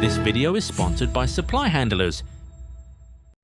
This video is sponsored by Supply Handlers.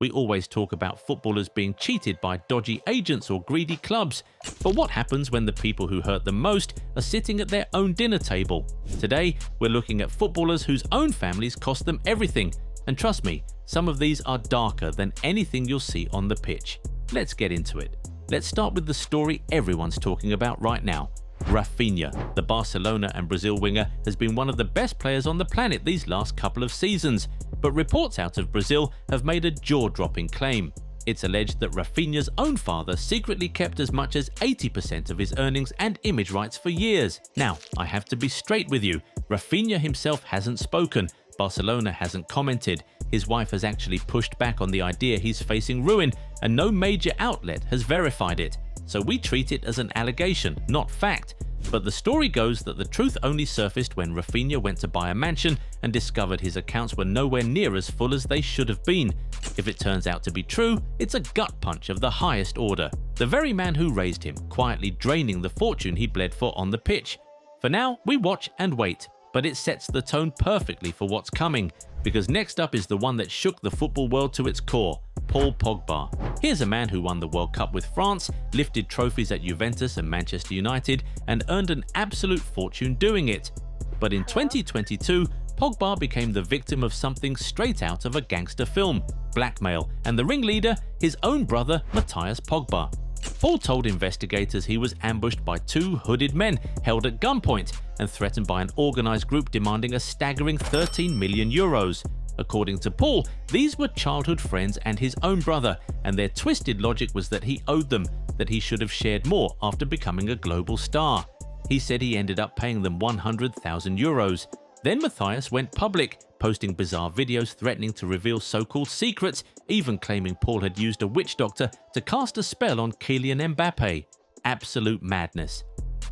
We always talk about footballers being cheated by dodgy agents or greedy clubs, but what happens when the people who hurt them most are sitting at their own dinner table? Today, we're looking at footballers whose own families cost them everything, and trust me, some of these are darker than anything you'll see on the pitch. Let's get into it. Let's start with the story everyone's talking about right now. Raphinha, the Barcelona and Brazil winger, has been one of the best players on the planet these last couple of seasons, but reports out of Brazil have made a jaw-dropping claim. It's alleged that Raphinha's own father secretly kept as much as 80% of his earnings and image rights for years. Now, I have to be straight with you. Raphinha himself hasn't spoken. Barcelona hasn't commented. His wife has actually pushed back on the idea he's facing ruin, and no major outlet has verified it. So we treat it as an allegation, not fact. But the story goes that the truth only surfaced when Raphinha went to buy a mansion and discovered his accounts were nowhere near as full as they should have been. If it turns out to be true, it's a gut punch of the highest order. The very man who raised him, quietly draining the fortune he bled for on the pitch. For now, we watch and wait, but it sets the tone perfectly for what's coming, because next up is the one that shook the football world to its core, Paul Pogba. Here's a man who won the World Cup with France, lifted trophies at Juventus and Manchester United, and earned an absolute fortune doing it. But in 2022, Pogba became the victim of something straight out of a gangster film, blackmail, and the ringleader, his own brother, Matthias Pogba. Paul told investigators he was ambushed by two hooded men held at gunpoint and threatened by an organized group demanding a staggering 13 million euros. According to Paul, these were childhood friends and his own brother, and their twisted logic was that he owed them, that he should have shared more after becoming a global star. He said he ended up paying them 100,000 euros. Then Matthias went public, posting bizarre videos threatening to reveal so-called secrets, even claiming Paul had used a witch doctor to cast a spell on Kylian Mbappe. Absolute madness.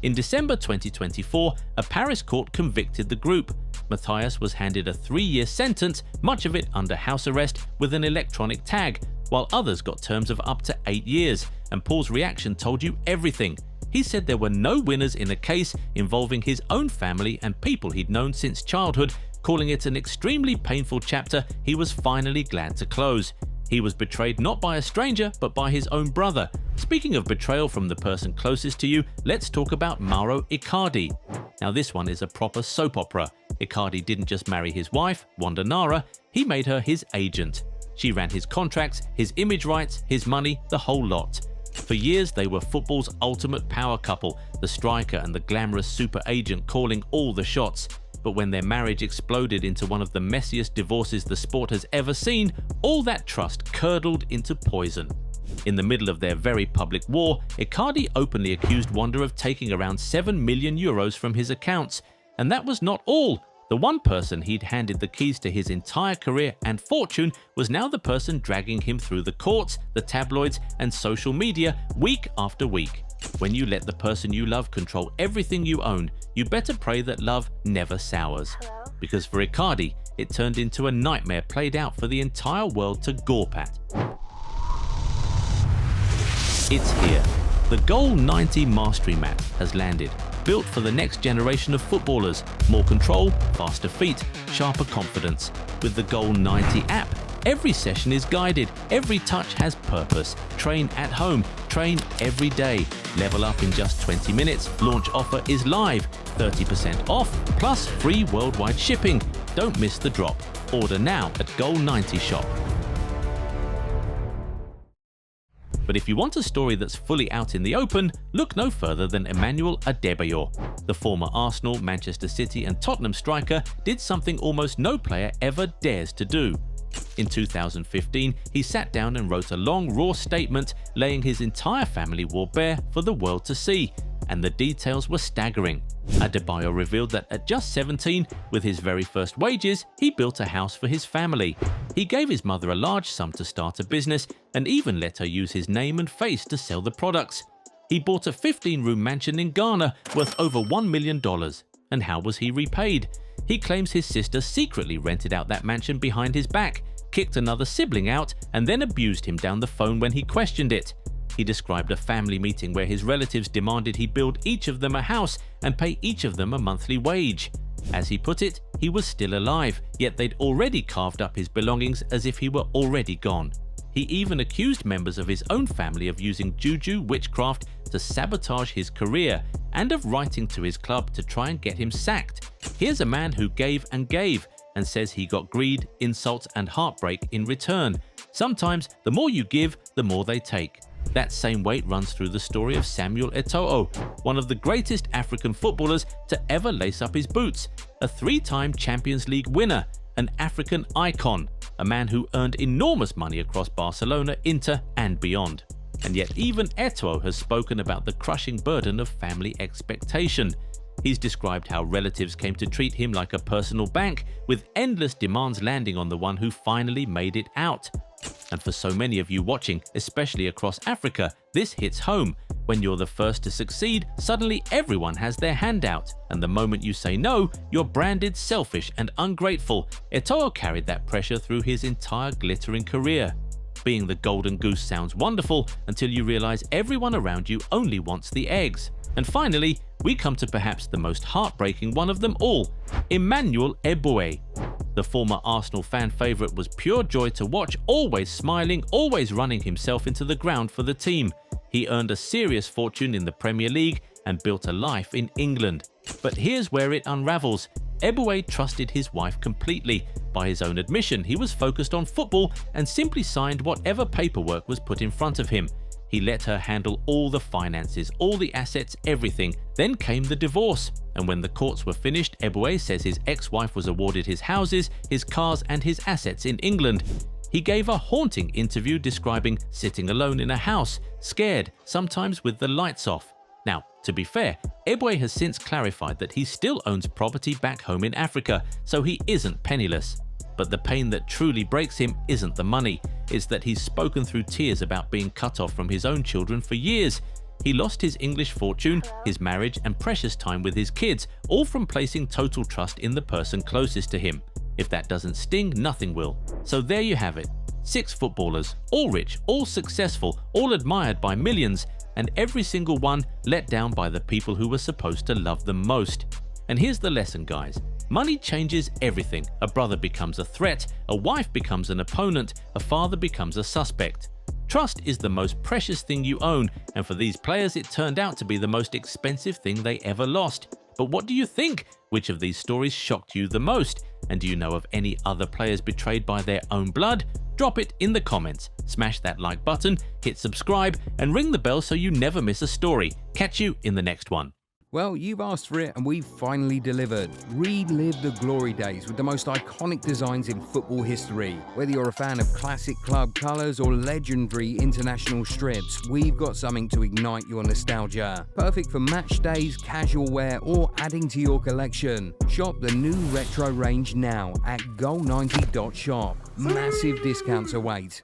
In December 2024, a Paris court convicted the group. Matthias was handed a 3-year sentence, much of it under house arrest with an electronic tag, while others got terms of up to 8 years, and Paul's reaction told you everything. He said there were no winners in a case involving his own family and people he'd known since childhood, calling it an extremely painful chapter he was finally glad to close. He was betrayed not by a stranger, but by his own brother. Speaking of betrayal from the person closest to you, let's talk about Mauro Icardi. Now this one is a proper soap opera. Icardi didn't just marry his wife, Wanda Nara, he made her his agent. She ran his contracts, his image rights, his money, the whole lot. For years, they were football's ultimate power couple, the striker and the glamorous super agent calling all the shots. But when their marriage exploded into one of the messiest divorces the sport has ever seen, all that trust curdled into poison. In the middle of their very public war, Icardi openly accused Wanda of taking around 7 million euros from his accounts. And that was not all. The one person he'd handed the keys to his entire career and fortune was now the person dragging him through the courts, the tabloids, and social media week after week. When you let the person you love control everything you own, you better pray that love never sours. Because for Icardi, it turned into a nightmare played out for the entire world to gawp at. It's here. The Goal 90 Mastery mat has landed. Built for the next generation of footballers, more control, faster feet, sharper confidence. With the Goal 90 app, every session is guided, every touch has purpose. Train at home, train every day. Level up in just 20 minutes. Launch offer is live, 30% off, plus free worldwide shipping. Don't miss the drop. Order now at Goal 90 Shop. But if you want a story that's fully out in the open, look no further than Emmanuel Adebayor. The former Arsenal, Manchester City and Tottenham striker did something almost no player ever dares to do. In 2015, he sat down and wrote a long, raw statement laying his entire family war bare for the world to see, and the details were staggering. Adebayor revealed that at just 17, with his very first wages, he built a house for his family. He gave his mother a large sum to start a business and even let her use his name and face to sell the products. He bought a 15-room mansion in Ghana worth over $1 million. And how was he repaid? He claims his sister secretly rented out that mansion behind his back, kicked another sibling out, and then abused him down the phone when he questioned it. He described a family meeting where his relatives demanded he build each of them a house and pay each of them a monthly wage. As he put it, he was still alive, yet they'd already carved up his belongings as if he were already gone. He even accused members of his own family of using juju witchcraft to sabotage his career and of writing to his club to try and get him sacked. Here's a man who gave and gave and says he got greed, insults and heartbreak in return. Sometimes the more you give, the more they take. That same weight runs through the story of Samuel Eto'o, one of the greatest African footballers to ever lace up his boots, a 3-time Champions League winner, an African icon, a man who earned enormous money across Barcelona, Inter and beyond. And yet even Eto'o has spoken about the crushing burden of family expectation. He's described how relatives came to treat him like a personal bank, with endless demands landing on the one who finally made it out. And for so many of you watching, especially across Africa, this hits home. When you're the first to succeed, suddenly everyone has their hand out, and the moment you say no, you're branded selfish and ungrateful. Eto'o carried that pressure through his entire glittering career. Being the golden goose sounds wonderful until you realize everyone around you only wants the eggs. And finally, we come to perhaps the most heartbreaking one of them all, Emmanuel Eboué. The former Arsenal fan favourite was pure joy to watch, always smiling, always running himself into the ground for the team. He earned a serious fortune in the Premier League and built a life in England. But here's where it unravels. Eboué trusted his wife completely. By his own admission, he was focused on football and simply signed whatever paperwork was put in front of him. He let her handle all the finances, all the assets, everything. Then came the divorce. And when the courts were finished, Eboué says his ex-wife was awarded his houses, his cars and his assets in England. He gave a haunting interview describing sitting alone in a house, scared, sometimes with the lights off. Now, to be fair, Eboué has since clarified that he still owns property back home in Africa, so he isn't penniless. But the pain that truly breaks him isn't the money. It's that he's spoken through tears about being cut off from his own children for years. He lost his English fortune, his marriage and precious time with his kids, all from placing total trust in the person closest to him. If that doesn't sting, nothing will. So there you have it. 6 footballers, all rich, all successful, all admired by millions, and every single one let down by the people who were supposed to love them most. And here's the lesson, guys. Money changes everything. A brother becomes a threat, a wife becomes an opponent, a father becomes a suspect. Trust is the most precious thing you own, and for these players it turned out to be the most expensive thing they ever lost. But what do you think? Which of these stories shocked you the most? And do you know of any other players betrayed by their own blood? Drop it in the comments. Smash that like button, hit subscribe, and ring the bell so you never miss a story. Catch you in the next one. Well, you've asked for it and we've finally delivered. Relive the glory days with the most iconic designs in football history. Whether you're a fan of classic club colours or legendary international strips, we've got something to ignite your nostalgia. Perfect for match days, casual wear or adding to your collection. Shop the new retro range now at goal90.shop. Massive discounts await.